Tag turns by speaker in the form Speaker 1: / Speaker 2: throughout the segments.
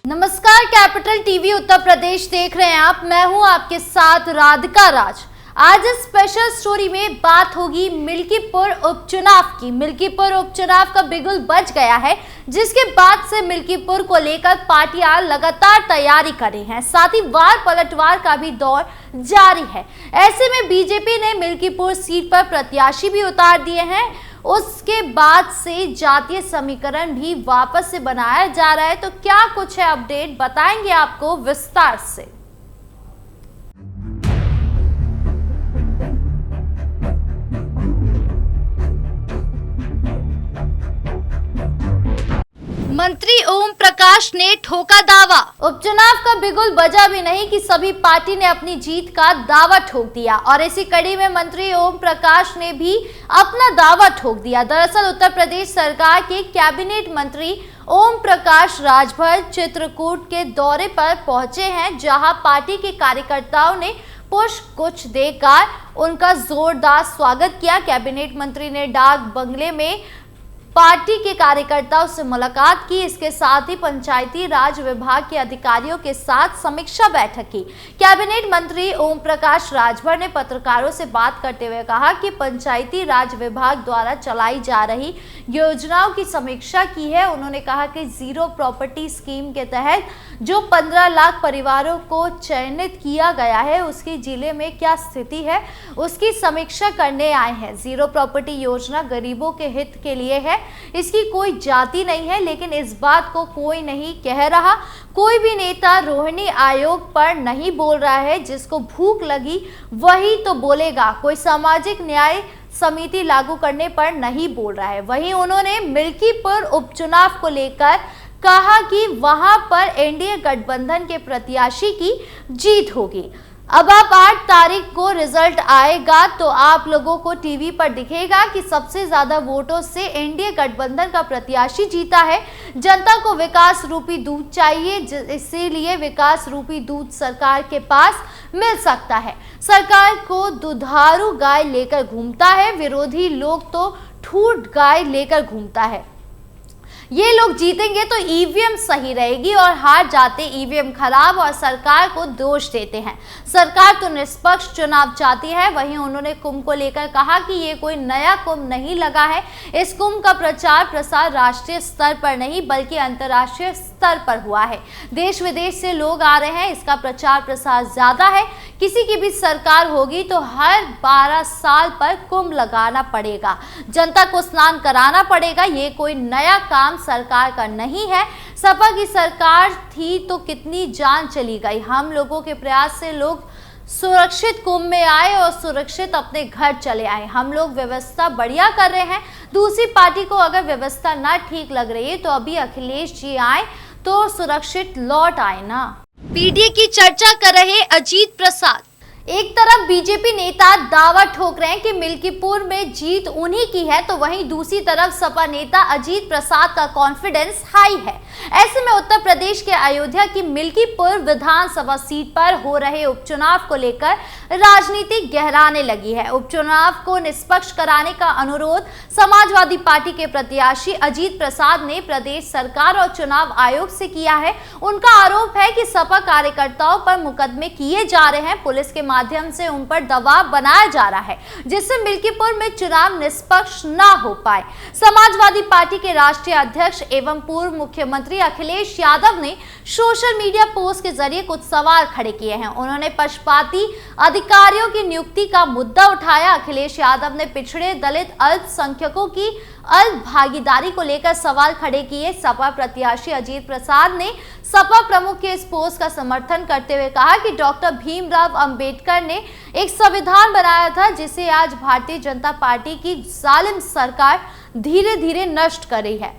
Speaker 1: नमस्कार, capital TV Uttar Pradesh देख रहे हैं आप। मैं हूं आपके साथ राधिका राज। आज इस स्पेशल स्टोरी में बात होगी मिल्कीपुर उपचुनाव की। मिल्कीपुर उपचुनाव का बिगुल बज गया है, जिसके बाद से मिल्कीपुर को लेकर पार्टियां लगातार तैयारी कर रही हैं। साथ ही वार पलटवार का भी दौर जारी है। ऐसे में बीजेपी ने मिल्कीपुर सीट पर प्रत्याशी भी उतार दिए हैं। उसके बाद से जातीय समीकरण भी वापस से बनाया जा रहा है। तो क्या कुछ है अपडेट, बताएंगे आपको विस्तार से। मंत्री ओम प्रकाश ने ठोका दावा। उपचुनाव का बिगुल बजा भी नहीं कि सभी पार्टी ने अपनी जीत का दावा ठोक दिया, और इसी कड़ी में मंत्री ओम प्रकाश ने भी अपना दावा ठोक दिया। दरअसल उत्तर प्रदेश सरकार के कैबिनेट मंत्री ओम प्रकाश राजभर चित्रकूट के दौरे पर पहुंचे हैं, जहां पार्टी के कार्यकर्ताओं ने पुष्प देकर उनका जोरदार स्वागत किया। कैबिनेट मंत्री ने डाक बंगले में पार्टी के कार्यकर्ताओं से मुलाकात की। इसके साथ ही पंचायती राज विभाग के अधिकारियों के साथ समीक्षा बैठक की। कैबिनेट मंत्री ओम प्रकाश राजभर ने पत्रकारों से बात करते हुए कहा कि पंचायती राज विभाग द्वारा चलाई जा रही योजनाओं की समीक्षा की है। उन्होंने कहा कि जीरो प्रॉपर्टी स्कीम के तहत जो 15 लाख परिवारों को चयनित किया गया है, उसकी जिले में क्या स्थिति है, उसकी समीक्षा करने आए हैं। जीरो प्रॉपर्टी योजना गरीबों के हित के लिए है, इसकी कोई जाति नहीं है। लेकिन इस बात को कोई नहीं कह रहा। कोई भी नेता रोहिणी आयोग पर नहीं बोल रहा है। जिसको भूख लगी वही तो बोलेगा। कोई सामाजिक न्याय समिति लागू करने पर नहीं बोल रहा है। वहीं उन्होंने मिल्कीपुर उपचुनाव को लेकर कहा कि वहां पर एनडीए गठबंधन के प्रत्याशी की जीत होगी। अब 8 तारीख को रिजल्ट आएगा तो आप लोगों को टीवी पर दिखेगा कि सबसे ज्यादा वोटों से एनडीए गठबंधन का प्रत्याशी जीता है। जनता को विकास रूपी दूध चाहिए, इसीलिए विकास रूपी दूध सरकार के पास मिल सकता है। सरकार को दुधारू गाय लेकर घूमता है, विरोधी लोग तो ठूठ गाय लेकर घूमता है। ये लोग जीतेंगे तो ईवीएम सही रहेगी और हार जाते ईवीएम खराब और सरकार को दोष देते हैं। सरकार तो निष्पक्ष चुनाव चाहती है। वहीं उन्होंने कुंभ को लेकर कहा कि ये कोई नया कुंभ नहीं लगा है। इस कुंभ का प्रचार प्रसार राष्ट्रीय स्तर पर नहीं बल्कि अंतर्राष्ट्रीय स्तर पर हुआ है। देश विदेश से लोग आ रहे हैं। इसका प्रचार प्रसार ज्यादा है। किसी की भी सरकार होगी तो हर 12 साल पर कुंभ लगाना पड़ेगा, जनता को स्नान कराना पड़ेगा। ये कोई नया काम सरकार का नहीं है। सपा की सरकार थी तो कितनी जान चली गई। हम लोगों के प्रयास से लोग सुरक्षित कुंभ में आए और सुरक्षित अपने घर चले आए। हम लोग व्यवस्था बढ़िया कर रहे हैं। दूसरी पार्टी को अगर व्यवस्था ना ठीक लग रही है तो अभी अखिलेश जी आए तो सुरक्षित लौट आए ना। पीडीए की चर्चा कर रहे अजीत प्रसाद। एक तरफ बीजेपी नेता दावा ठोक रहे हैं कि मिल्कीपुर में जीत उन्हीं की है, तो वहीं दूसरी तरफ सपा नेता अजीत प्रसाद का कॉन्फिडेंस हाई है। ऐसे में उत्तर प्रदेश के अयोध्या की मिल्कीपुर विधानसभा सीट पर हो रहे उपचुनाव को लेकर राजनीति गहराने लगी है। उपचुनाव को निष्पक्ष कराने का अनुरोध समाजवादी पार्टी के प्रत्याशी अजीत प्रसाद ने प्रदेश सरकार और चुनाव आयोग से किया है। उनका आरोप है कि सपा कार्यकर्ताओं पर मुकदमे किए जा रहे हैं। पुलिस के माध्यम से उन पर दबाव बनाया जा रहा है, जिससे मिल्कीपुर में चुनाव निष्पक्ष ना हो पाए। समाजवादी पार्टी के राष्ट्रीय अध्यक्ष एवं पूर्व मुख्यमंत्री अखिलेश यादव ने सोशल मीडिया पोस्ट के जरिए कुछ सवाल खड़े किए हैं। उन्होंने पक्षपाती अधिकारियों की नियुक्ति का मुद्दा उठाया। अखिलेश यादव ने पिछड़े, दलित, अल्पसंख्यकों की अल्प भागीदारी को लेकर सवाल खड़े किए। सपा प्रत्याशी अजीत प्रसाद ने सपा प्रमुख के इस पोस्ट का समर्थन करते हुए कहा कि डॉक्टर भीमराव अंबेडकर ने एक संविधान बनाया था, जिसे आज भारतीय जनता पार्टी की जालिम सरकार धीरे धीरे नष्ट कर रही है।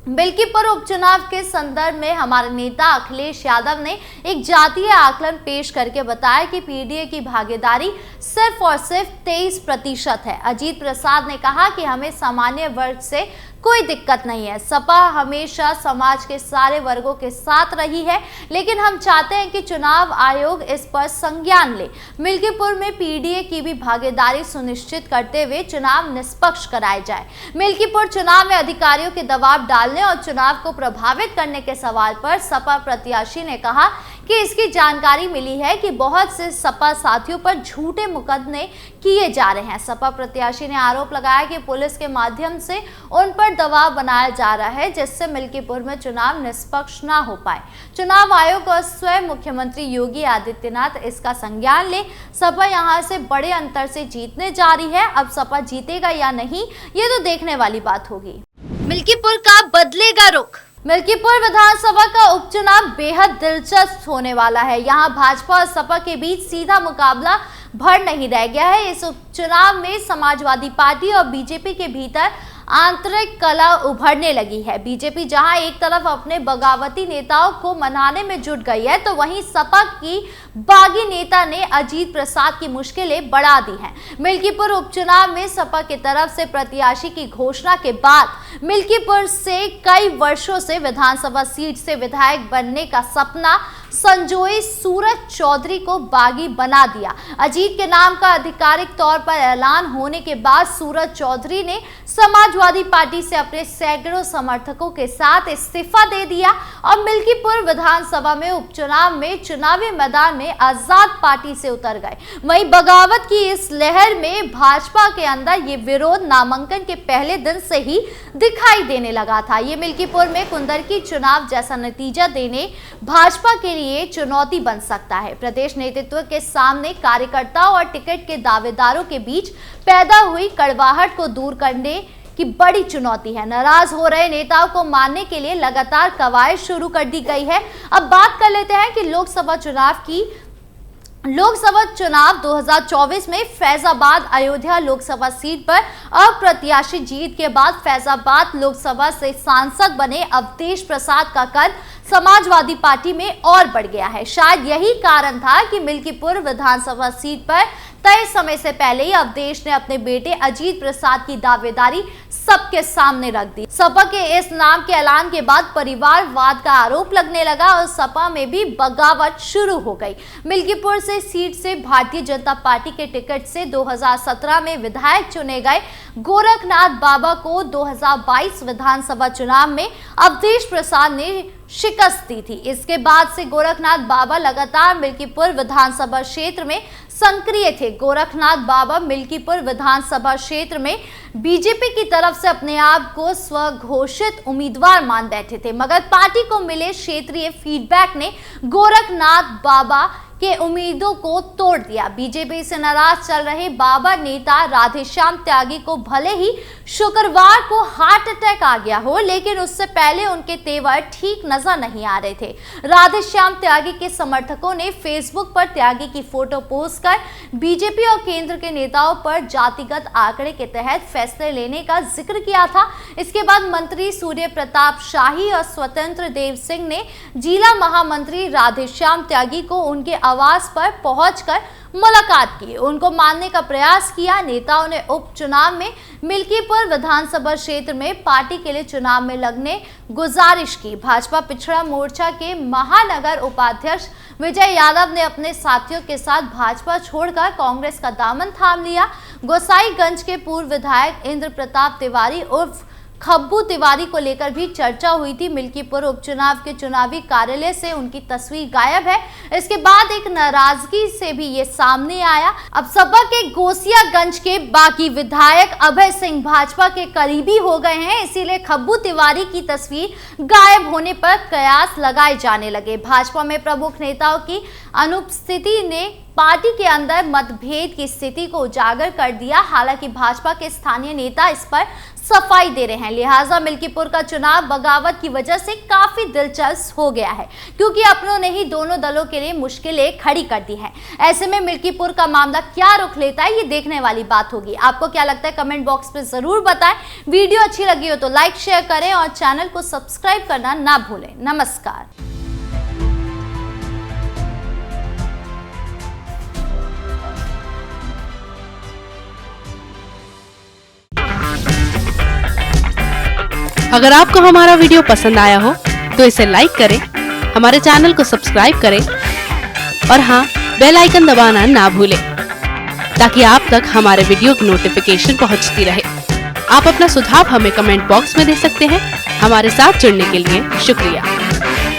Speaker 1: मिल्कीपुर उपचुनाव के संदर्भ में हमारे नेता अखिलेश यादव ने एक जातीय आकलन पेश करके बताया कि पीडीए की भागीदारी सिर्फ और सिर्फ 23% है। अजीत प्रसाद ने कहा कि हमें सामान्य वर्ग से कोई दिक्कत नहीं है। सपा हमेशा समाज के सारे वर्गों के साथ रही है, लेकिन हम चाहते हैं कि चुनाव आयोग इस पर संज्ञान ले। मिल्कीपुर में पीडीए की भी भागीदारी सुनिश्चित करते हुए चुनाव निष्पक्ष कराए जाए। मिल्कीपुर चुनाव में अधिकारियों के दबाव डालने और चुनाव को प्रभावित करने के सवाल पर सपा प्रत्याशी ने कहा कि इसकी जानकारी मिली है कि बहुत से सपा साथियों पर झूठे मुकदमे किए जा रहे हैं। सपा प्रत्याशी ने आरोप लगाया कि पुलिस के माध्यम से उन पर दबाव बनाया जा रहा है, जिससे मिल्कीपुर में चुनाव निष्पक्ष ना हो पाए। चुनाव आयोग और स्वयं मुख्यमंत्री योगी आदित्यनाथ इसका संज्ञान ले। सपा यहां से बड़े अंतर से जीतने जा रही है। अब सपा जीतेगा या नहीं, ये तो देखने वाली बात होगी। मिल्कीपुर का बदलेगा रुख। मिल्कीपुर विधानसभा का उपचुनाव बेहद दिलचस्प होने वाला है। यहां भाजपा और सपा के बीच सीधा मुकाबला भर नहीं रह गया है। इस उपचुनाव में समाजवादी पार्टी और बीजेपी के भीतर आंतरिक कलह उभरने लगी है। बीजेपी जहां एक तरफ अपने बगावती नेताओं को मनाने में जुट गई है, तो वहीं सपा की बागी नेता ने अजीत प्रसाद की मुश्किलें बढ़ा दी हैं। मिल्कीपुर उपचुनाव में सपा की तरफ से प्रत्याशी की घोषणा के बाद मिल्कीपुर से कई वर्षों से विधानसभा सीट से विधायक बनने का सपना संजोए सूरज चौधरी को बागी बना दिया। अजीत के नाम का आधिकारिक तौर पर ऐलान होने के बाद सूरज चौधरी ने समाजवादी पार्टी से अपने सैकड़ों समर्थकों के साथ इस्तीफा दे दिया और मिल्कीपुर विधानसभा में उपचुनाव में चुनावी मैदान में आजाद पार्टी से उतर गए। वहीं बगावत की इस लहर में भाजपा के अंदर ये विरोध नामांकन के पहले दिन से ही दिखाई देने लगा था। ये मिल्कीपुर में कुंदरकी चुनाव जैसा नतीजा देने भाजपा के लिए चुनौती बन सकता है। प्रदेश नेतृत्व के सामने कार्यकर्ताओं और टिकट के दावेदारों के बीच पैदा हुई कड़वाहट को दूर करने की बड़ी चुनौती है। नाराज हो रहे नेताओं को मानने के लिए लगातार कवायद शुरू कर दी गई है। अब बात कर लेते हैं कि लोकसभा चुनाव 2024 में फैजाबाद अयोध्या लोकसभा सीट पर अप्रत्याशित जीत के बाद फैजाबाद लोकसभा से सांसद बने अवधेश प्रसाद का कद समाजवादी पार्टी में और बढ़ गया है। शायद यही कारण था कि मिल्कीपुर विधानसभा सीट पर तय समय से पहले ही अवधेश ने अपने बेटे अजीत प्रसाद की दावेदारी सबके सामने रख दी। सपा के इस नाम के ऐलान के बाद परिवारवाद का आरोप लगने लगा और सपा में भी बगावत शुरू हो गई। मिल्कीपुर से सीट से भारतीय जनता पार्टी के टिकट से 2017 में विधायक चुने गए गोरखनाथ बाबा को 2022 विधानसभा चुनाव में अवधेश प्रसाद ने शिकस्त दी थी। इसके बाद से गोरखनाथ बाबा लगातार मिल्कीपुर विधानसभा क्षेत्र में सक्रिय थे। गोरखनाथ बाबा मिल्कीपुर विधानसभा क्षेत्र में बीजेपी की तरफ से अपने आप को स्वघोषित उम्मीदवार मान बैठे थे, मगर पार्टी को मिले क्षेत्रीय फीडबैक ने गोरखनाथ बाबा के उम्मीदों को तोड़ दिया। बीजेपी से नाराज चल रहे बाबा नेता राधेश्याम त्यागी को भले ही शुक्रवार को हार्ट अटैक आ गया हो, लेकिन उससे पहले उनके तेवर ठीक नजर नहीं आ रहे थे। राधेश्याम त्यागी के समर्थकों ने फेसबुक पर त्यागी की फोटो पोस्ट कर बीजेपी और केंद्र के नेताओं पर जातिगत आंकड़े के तहत फैसले लेने का जिक्र किया था। इसके बाद मंत्री सूर्य प्रताप शाही और स्वतंत्र देव सिंह ने जिला महामंत्री राधेश्याम त्यागी को उनके आवास पर पहुंचकर मुलाकात की, उनको मानने का प्रयास किया। नेताओं ने उपचुनाव में मिल्कीपुर विधानसभा क्षेत्र में पार्टी के लिए चुनाव में लगने गुजारिश की। भाजपा पिछड़ा मोर्चा के महानगर उपाध्यक्ष विजय यादव ने अपने साथियों के साथ भाजपा छोड़कर कांग्रेस का दामन थाम लिया। गोसाईगंज के पूर्व विधायक इंद्र प्रताप तिवारी उर्फ खब्बू तिवारी को लेकर भी चर्चा हुई थी। मिल्कीपुर उपचुनाव के चुनावी कार्यालय से उनकी तस्वीर गायब है। इसके बाद एक नाराजगी से भी ये सामने आया। अब सपा के गोसियागंज के बाकी विधायक अभय सिंह भाजपा के करीबी हो गए हैं, इसीलिए खब्बू तिवारी की तस्वीर गायब होने पर कयास लगाए जाने लगे। भाजपा में प्रमुख नेताओं की अनुपस्थिति ने पार्टी के अंदर मतभेद की स्थिति को उजागर कर दिया। हालांकि भाजपा के स्थानीय नेता इस पर सफाई दे रहे हैं, लिहाजा मिल्कीपुर का चुनाव बगावत की वजह से काफी दिलचस्प हो गया है, क्योंकि अपनों ने ही दोनों दलों के लिए मुश्किलें खड़ी कर दी हैं। ऐसे में मिल्कीपुर का मामला क्या रुख लेता है, ये देखने वाली बात होगी। आपको क्या लगता है, कमेंट बॉक्स में जरूर बताएं। वीडियो अच्छी लगी हो तो लाइक शेयर करें और चैनल को सब्सक्राइब करना ना भूलें। नमस्कार।
Speaker 2: अगर आपको हमारा वीडियो पसंद आया हो तो इसे लाइक करें, हमारे चैनल को सब्सक्राइब करें और हाँ, बेल आइकन दबाना ना भूलें ताकि आप तक हमारे वीडियो की नोटिफिकेशन पहुंचती रहे। आप अपना सुझाव हमें कमेंट बॉक्स में दे सकते हैं। हमारे साथ जुड़ने के लिए शुक्रिया।